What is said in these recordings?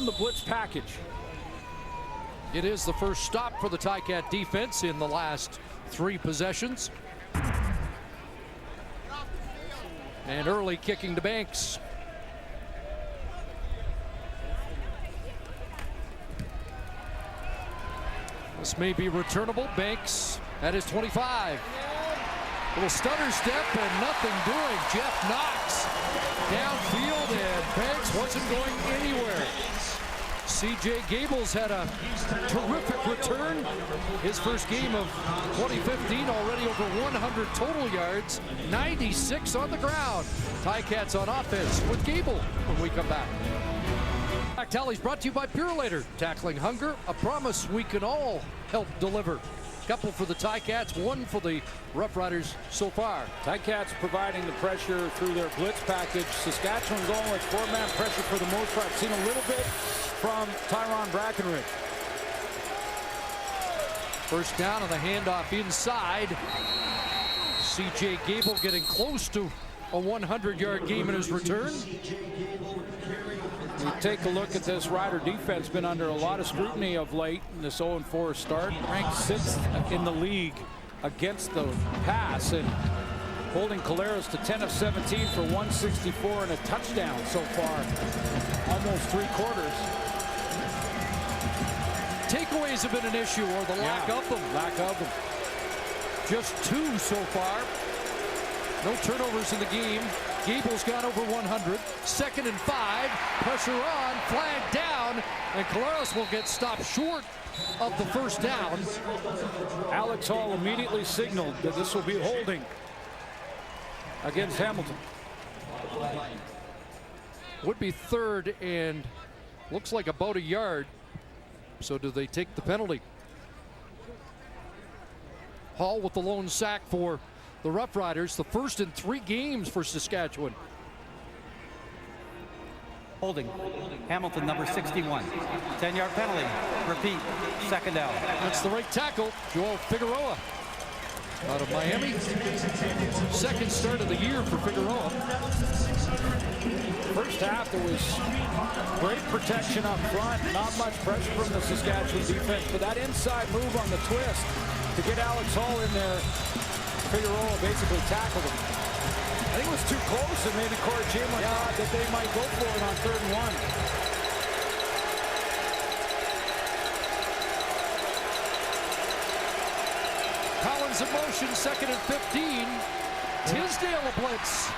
the blitz package. It is the first stop for the Ticat defense in the last 3 possessions. And early kicking to Banks. This may be returnable. Banks at his 25. Little stutter step and nothing doing. Jeff Knox downfield, and Banks wasn't going anywhere. C.J. Gables had a terrific return. His first game of 2015, already over 100 total yards, 96 on the ground. Ticats on offense with Gable when we come back. Back tallies brought to you by Purolator. Tackling hunger, a promise we can all help deliver. Couple for the Ticats, 1 for the Roughriders so far. Ticats providing the pressure through their blitz package. Saskatchewan going with 4-man pressure for the most part. Seen a little bit from Tyron Brackenridge. First down on the handoff inside. C.J. Gable getting close to a 100-yard game in his return. You take a look at this Rider defense, been under a lot of scrutiny of late in this 0-4 start. Ranked 6th in the league against the pass, and holding Collaros to 10 of 17 for 164 and a touchdown so far. Almost 3 quarters. Takeaways have been an issue, or the lack of them. Lack of them. Just 2 so far. No turnovers in the game. Gable's got over 100. 2nd and 5. Pressure on. Flag down. And Collaros will get stopped short of the first down. Alex Hall immediately signaled that this will be holding against Hamilton. Would be 3rd and looks like about a yard. So do they take the penalty? Hall with the lone sack for the Roughriders, the first in 3 games for Saskatchewan. Holding. Hamilton, number 61. 10-yard penalty. Repeat. 2nd down. That's the right tackle, Joel Figueroa out of Miami. 2nd start of the year for Figueroa. First half, there was great protection up front, not much pressure from the Saskatchewan defense, but that inside move on the twist to get Alex Hall in there, Figueroa basically tackled him. I think it was too close, and maybe Corey Chamberlain thought that they might go for it on 3rd and 1. Collins in motion, 2nd and 15. Tisdale a blitz,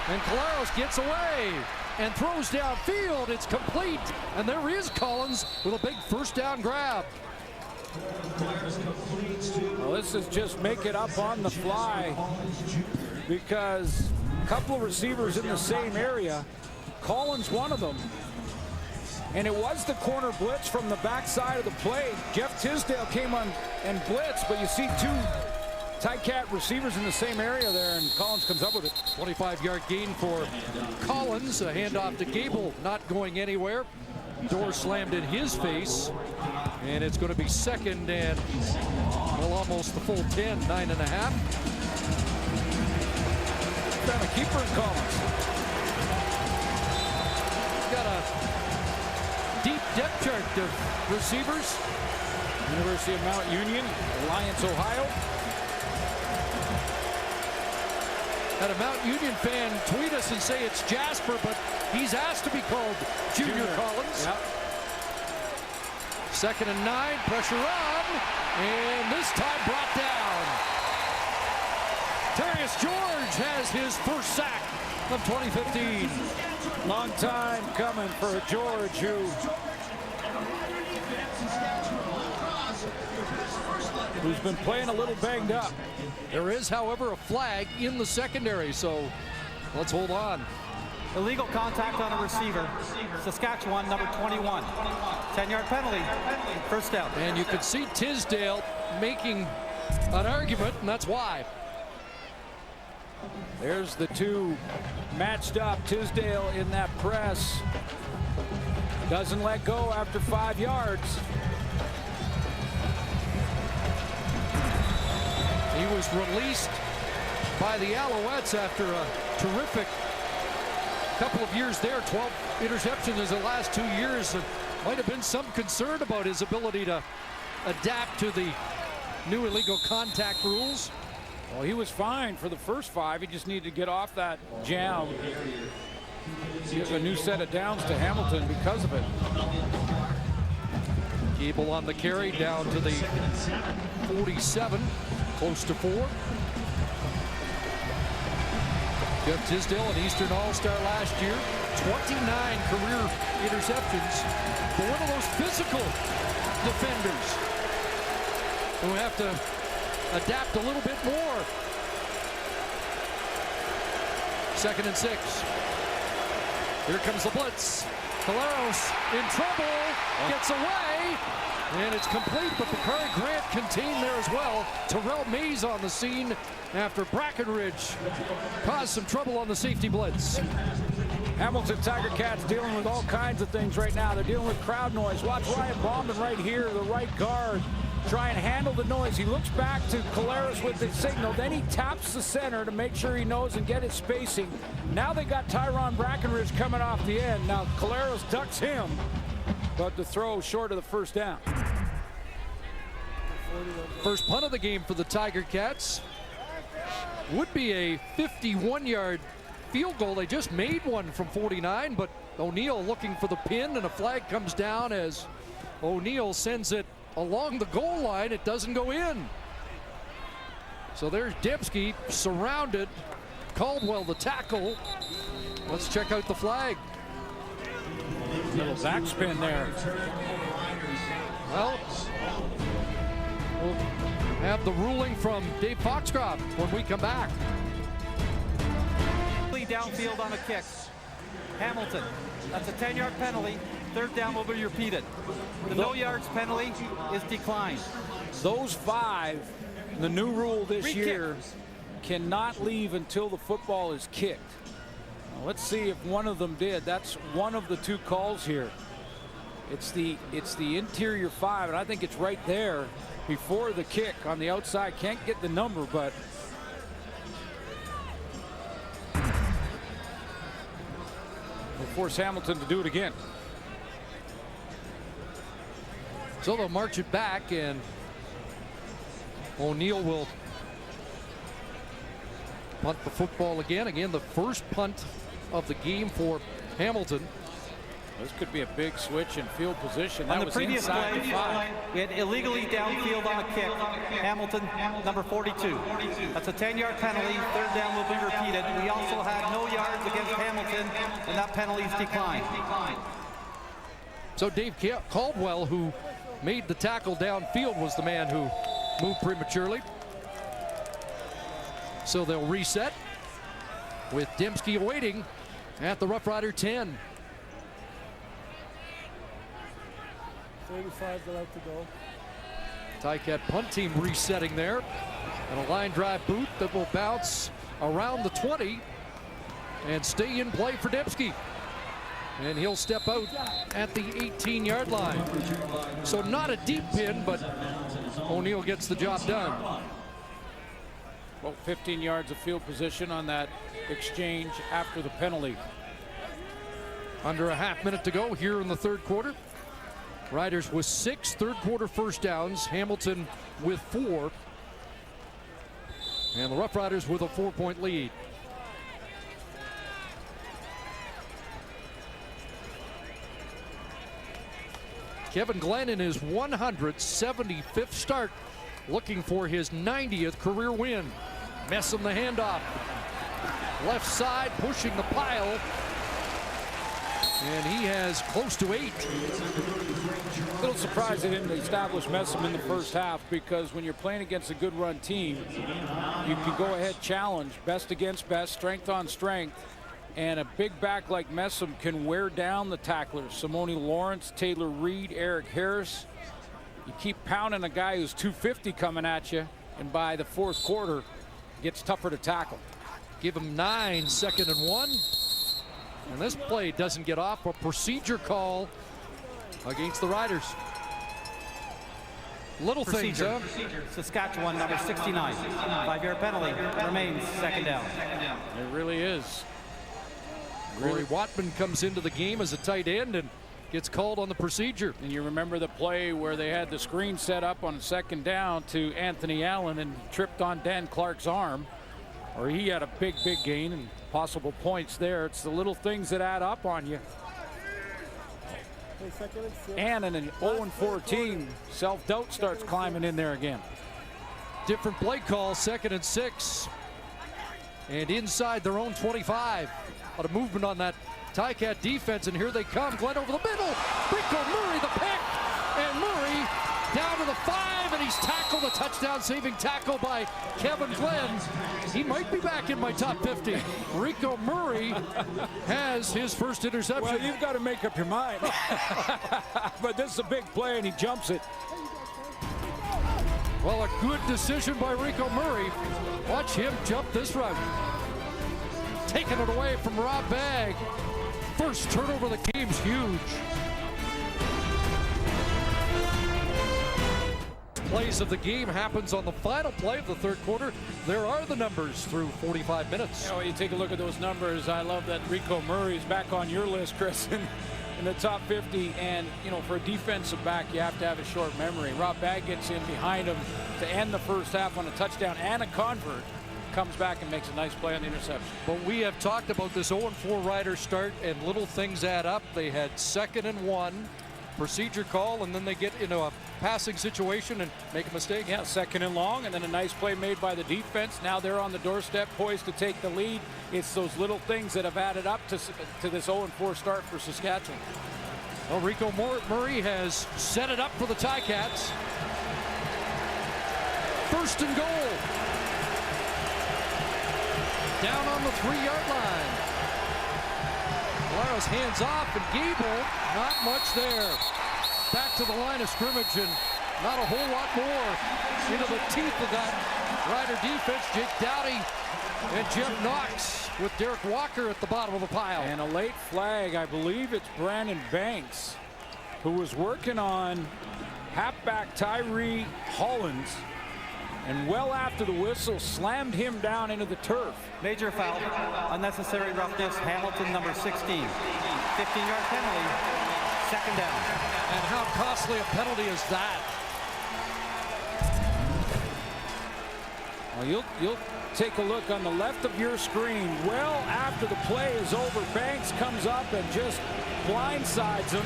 and Collaros gets away and throws downfield. It's complete, and there is Collins with a big first down grab. Well, this is just make it up on the fly, because a couple of receivers in the same area. Collins one of them. And it was the corner blitz from the backside of the play. Jeff Tisdale came on and blitzed, but you see 2 Ticat receivers in the same area there, and Collins comes up with it. 25-yard gain for Collins. A handoff to Gable, not going anywhere. Door slammed in his face, and it's going to be 2nd and, well, almost the full 10, 9.5. Found a keeper in Collins. Got a deep depth chart of receivers. University of Mount Union, Alliance, Ohio. Had a Mount Union fan tweet us and say it's Jasper, but he's asked to be called Junior Collins. Yep. 2nd and 9, pressure on, and this time brought down. Terrius George has his first sack of 2015. Long time coming for George, who's been playing a little banged up. There is, however, a flag in the secondary, so let's hold on. Illegal contact on a receiver. Saskatchewan, number 21. 10-yard penalty. First down. And you can see Tisdale making an argument, and that's why. There's the 2 matched up. Tisdale in that press. Doesn't let go after 5 yards. He was released by the Alouettes after a terrific couple of years there. 12 interceptions in the last 2 years. Might have been some concern about his ability to adapt to the new illegal contact rules. Well, he was fine for the first 5. He just needed to get off that jam. Gives a new set of downs to Hamilton because of it. Gable on the carry down to the 47, close to 4. Jeff Tisdale, an Eastern All-Star last year, 29 career interceptions, but one of those physical defenders who have to adapt a little bit more. 2nd and 6. Here comes the blitz. Caleros in trouble, gets away, and it's complete, but Bakari Grant contained there as well. Terrell Mays on the scene after Brackenridge caused some trouble on the safety blitz. Hamilton Tiger Cats dealing with all kinds of things right now. They're dealing with crowd noise. Watch Ryan Bauman right here, the right guard, try and handle the noise. He looks back to Caleros with the signal. Then he taps the center to make sure he knows and get his spacing. Now they got Tyron Brackenridge coming off the end. Now Caleros ducks him, but the throw short of the first down. First punt of the game for the Tiger Cats. Would be a 51-yard field goal. They just made one from 49, but O'Neill looking for the pin, and a flag comes down as O'Neill sends it along the goal line. It doesn't go in. So there's Dembski surrounded. Caldwell the tackle. Let's check out the flag. Little backspin there. Well, we'll have the ruling from Dave Foxcroft when we come back. Downfield on a kick. Hamilton, that's a 10-yard penalty. 3rd down will be repeated. The no yards penalty is declined. Those 5, the new rule this year, cannot leave until the football is kicked. Now, let's see if one of them did. That's one of the 2 calls here. It's the interior 5, and I think it's right there before the kick on the outside. Can't get the number, but will force Hamilton to do it again. So they'll march it back, and O'Neill will punt the football again. Again, the first punt of the game for Hamilton. This could be a big switch in field position. On That the was previous inside play, the 5. we had illegally downfield on a kick. Hamilton, number 42. That's a 10-yard penalty. 3rd down will be repeated. We also had no yards against Hamilton, and that penalty is declined. So Dave Caldwell, who made the tackle downfield, was the man who moved prematurely. So they'll reset with Dembski awaiting at the Rough Rider 10. 35 allowed to go. Ticat punt team resetting there. And a line drive boot that will bounce around the 20 and stay in play for Dembski. And he'll step out at the 18-yard line. So not a deep pin, but O'Neill gets the job done. Well, 15 yards of field position on that exchange after the penalty. Under a half minute to go here in the 3rd quarter. Riders with 6 3rd quarter first downs. Hamilton with 4. And the Rough Riders with a 4-point lead. Kevin Glenn in his 175th start, looking for his 90th career win. Messing the handoff. Left side, pushing the pile. And he has close to 8. A little surprised they didn't establish Messam in the first half, because when you're playing against a good run team, you can go ahead, challenge, best against best, strength on strength. And a big back like Messam can wear down the tacklers. Simone Lawrence, Taylor Reed, Eric Harris. You keep pounding a guy who's 250 coming at you, and by the 4th quarter, it gets tougher to tackle. Give him 9, 2nd and 1. And this play doesn't get off. A procedure call against the Riders. Little things, huh? Saskatchewan, number 69. 5-yard penalty. Remains 2nd down. It really is. Rory Watman comes into the game as a tight end, and gets called on the procedure. And you remember the play where they had the screen set up on second down to Anthony Allen and tripped on Dan Clark's arm, or he had a big gain and possible points there. It's the little things that add up on you. And in an 0-14, self-doubt starts climbing in there again. Different play call, 2nd and 6. And inside their own 25. A lot of movement on that Ticat defense, and here they come. Glenn over the middle. Rico Murray the pick. And Murray down to the 5, and he's tackled. A touchdown-saving tackle by Kevin Glenn. He might be back in my top 50. Rico Murray has his first interception. Well, you've got to make up your mind. But this is a big play, and he jumps it. Well, a good decision by Rico Murray. Watch him jump this route. Taking it away from Rob Bagg. First turnover of the game's huge. Plays of the game happens on the final play of the third quarter. There are the numbers through 45 minutes. You know, you take a look at those numbers. I love that Rico Murray's back on your list, Chris, in the top 50. And, you know, for a defensive back, you have to have a short memory. Rob Bagg gets in behind him to end the first half on a touchdown and a convert. Comes back and makes a nice play on the interception. But we have talked about this 0-4 Rider start, and little things add up. They had 2nd and 1. Procedure call, and then they get into a passing situation and make a mistake. Yeah, 2nd and long, and then a nice play made by the defense. Now they're on the doorstep, poised to take the lead. It's those little things that have added up to this 0-4 start for Saskatchewan. Well, Rico Murray has set it up for the Ticats. 1st and goal. Down on the 3-yard line. Caleros hands off, and Gable, not much there. Back to the line of scrimmage, and not a whole lot more into the teeth of that Rider defense. Jake Dowdy and Jeff Knox with Derek Walker at the bottom of the pile. And a late flag, I believe it's Brandon Banks, who was working on halfback Tyree Hollins, and well after the whistle, slammed him down into the turf. Major foul, unnecessary roughness, Hamilton, number 16. 15-yard penalty, 2nd down. And how costly a penalty is that? Well, you'll take a look on the left of your screen. Well after the play is over, Banks comes up and just blindsides him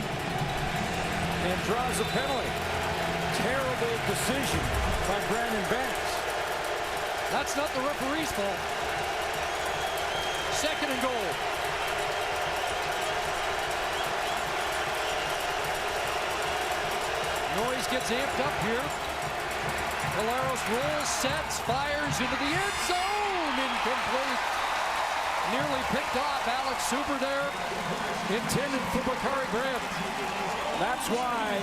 and draws a penalty. Terrible decision by Brandon Banks. That's not the referee's fault. 2nd and goal. Noise gets amped up here. Caleros rolls, sets, fires into the end zone. Incomplete. Nearly picked off. Alex Suber there. Intended for Bakari Grant. That's why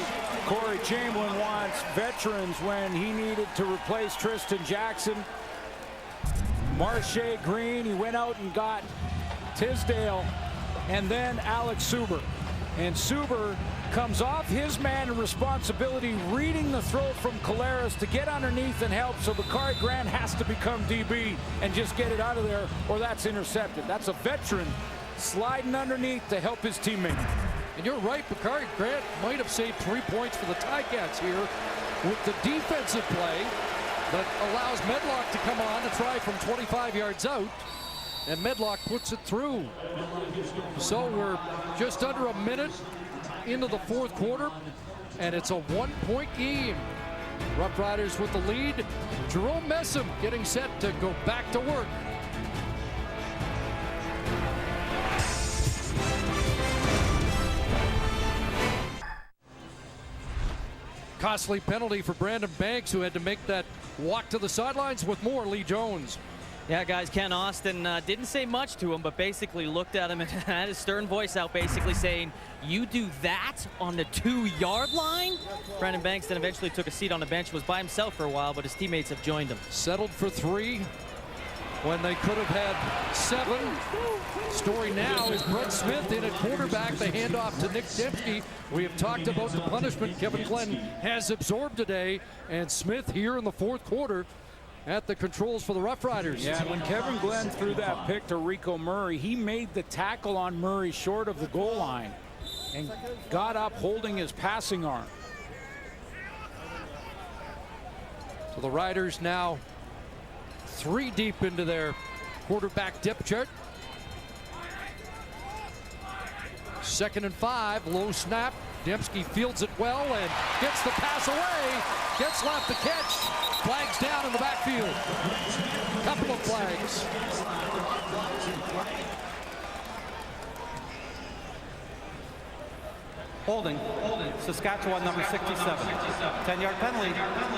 Corey Chamberlain wants veterans when he needed to replace Tristan Jackson. Marche Green, he went out and got Tisdale, and then Alex Suber. And Suber comes off his man and responsibility, reading the throw from Caleros to get underneath and help. So Bakari Grant has to become DB and just get it out of there, or that's intercepted. That's a veteran sliding underneath to help his teammate. And you're right, Bakari Grant might have saved 3 points for the Ticats here with the defensive play that allows Medlock to come on to try from 25 yards out, and Medlock puts it through. So we're just under a minute into the fourth quarter, and it's a 1-point game. Roughriders with the lead. Jerome Messam getting set to go back to work. Costly penalty for Brandon Banks, who had to make that walk to the sidelines. With more, Lee Jones. Yeah, guys, Ken Austin didn't say much to him, but basically looked at him and had his stern voice out, basically saying, you do that on the 2-yard line? Brandon Banks then eventually took a seat on the bench, was by himself for a while, but his teammates have joined him. Settled for 3 when they could have had 7. Story now is Brett Smith in at quarterback. The handoff to Nick Dembski. We have talked about the punishment Kevin Glenn has absorbed today, and Smith here in the fourth quarter at the controls for the Roughriders. Yeah, and when Kevin Glenn threw that pick to Rico Murray, he made the tackle on Murray short of the goal line. and got up holding his passing arm. So the Riders now 3 deep into their quarterback depth chart. 2nd and 5, low snap. Dembski fields it well and gets the pass away. Gets left to catch. Flags down in the backfield. Couple of flags. Holding. Saskatchewan number 67. 10-yard penalty.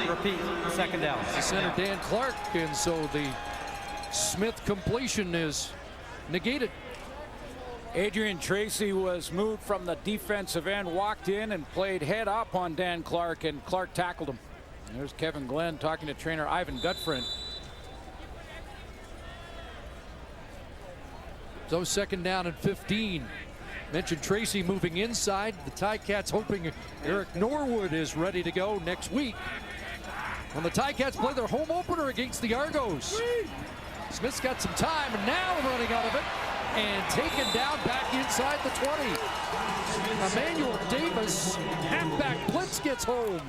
Repeat. 2nd down. Center Dan Clark, and so the Smith completion is negated. Adrian Tracy was moved from the defensive end, walked in and played head up on Dan Clark, and Clark tackled him. And there's Kevin Glenn talking to trainer Ivan Gutfriend. So 2nd down and 15. Mentioned Tracy moving inside. The Ticats hoping Eric Norwood is ready to go next week when the Ticats play their home opener against the Argos. Smith's got some time and now running out of it and taken down back inside the 20. Emmanuel Davis, halfback blitz, gets home.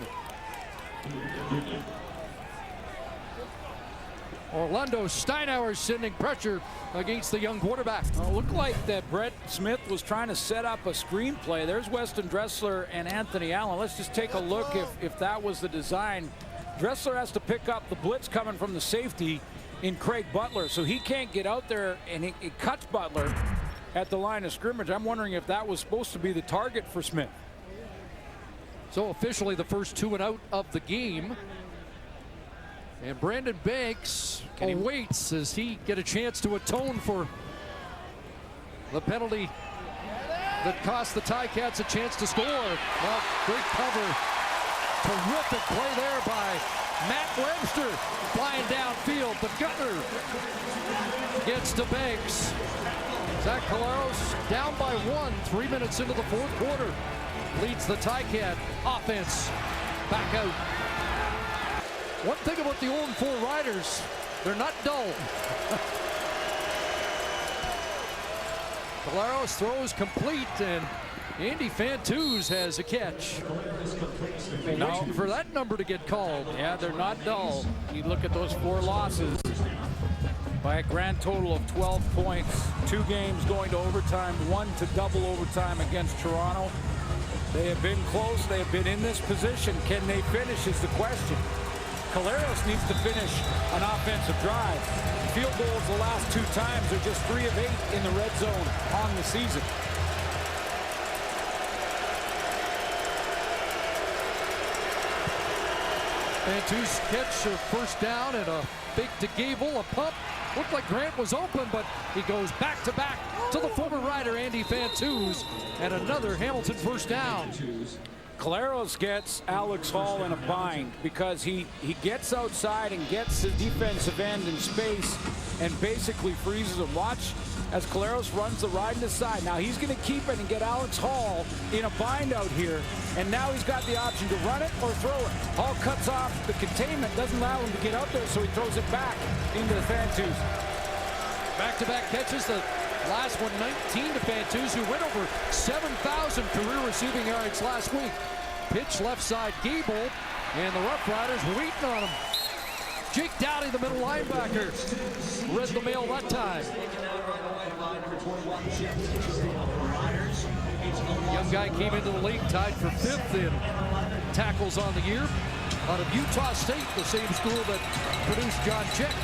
Orlando Steinauer sending pressure against the young quarterback. It looked like that Brett Smith was trying to set up a screenplay. There's Weston Dressler and Anthony Allen. Let's just take a look if that was the design. Dressler has to pick up the blitz coming from the safety in Craig Butler, so he can't get out there, and it cuts Butler at the line of scrimmage. I'm wondering if that was supposed to be the target for Smith. So officially the first 2 and out of the game. And Brandon Banks awaits as he get a chance to atone for the penalty that cost the Ticats a chance to score. Well, great cover. Terrific play there by Matt Webster. Flying downfield, but Guttner gets to Banks. Zach Caleros down by 1, 3 minutes into the 4th quarter. Leads the Ticat offense back out. One thing about the 0-4 Riders, they're not dull. Caleros throws complete, and Andy Fantuz has a catch. Waiting for that number to get called. Yeah, they're not dull. You look at those 4 losses by a grand total of 12 points. 2 games going to overtime, 1 to double overtime against Toronto. They have been close. They have been in this position. Can they finish is the question. Caleros needs to finish an offensive drive. Field goals the last 2 times are just 3 of 8 in the red zone on the season. Fantuz catch a first down and a big to Gable, a pump. Looked like Grant was open, but he goes back to back to the former Rider Andy Fantuz, and another Hamilton first down. Caleros gets Alex Hall in a bind because he gets outside and gets the defensive end in space and basically freezes him. Watch as Caleros runs the ride in the side. Now he's going to keep it and get Alex Hall in a bind out here, and now he's got the option to run it or throw it. Hall cuts off the containment, doesn't allow him to get out there, so he throws it back into the Fantuz. Back-to-back catches, the last one 19 to Fantuz, who went over 7,000 career receiving yards last week. Pitch left side Gable, and the Roughriders waiting on him. Jake Dowdy, the middle linebacker, read the mail that time. Young guy came into the league tied for 5th in tackles on the year. Out of Utah State, the same school that produced John Chick.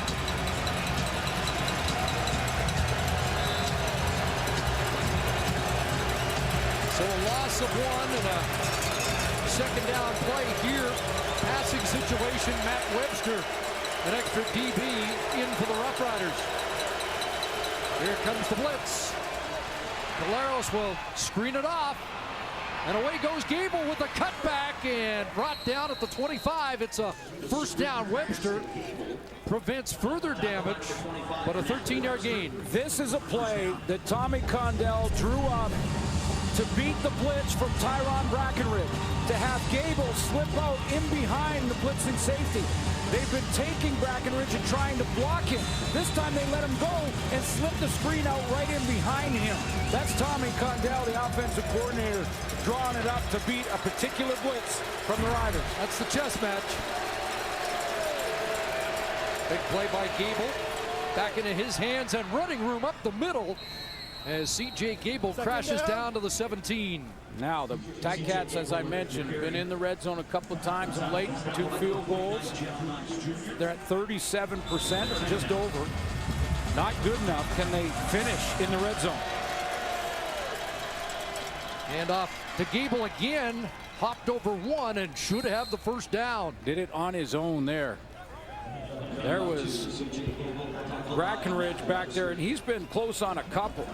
So a loss of 1 and a second down play here. Passing situation, Matt Webster, an extra DB in for the Roughriders. Here comes the blitz. Caleros will screen it off. And away goes Gable with a cutback and brought down at the 25. It's a first down. Webster prevents further damage, but a 13-yard gain. This is a play that Tommy Condell drew up to beat the blitz from Tyron Brackenridge, to have Gable slip out in behind the blitzing safety. They've been taking Brackenridge and trying to block him. This time they let him go and slip the screen out right in behind him. That's Tommy Condell, the offensive coordinator, drawing it up to beat a particular blitz from the Riders. That's the chess match. Big play by Gable. Back into his hands and running room up the middle as C.J. Gable crashes down to the 17. Now, the Ticats, as I mentioned, been in the red zone a couple of times of late, 2 field goals. They're at 37% or just over. Not good enough. Can they finish in the red zone? And off to Gable again. Hopped over one and should have the first down. Did it on his own there. There was Brackenridge back there, and he's been close on a couple.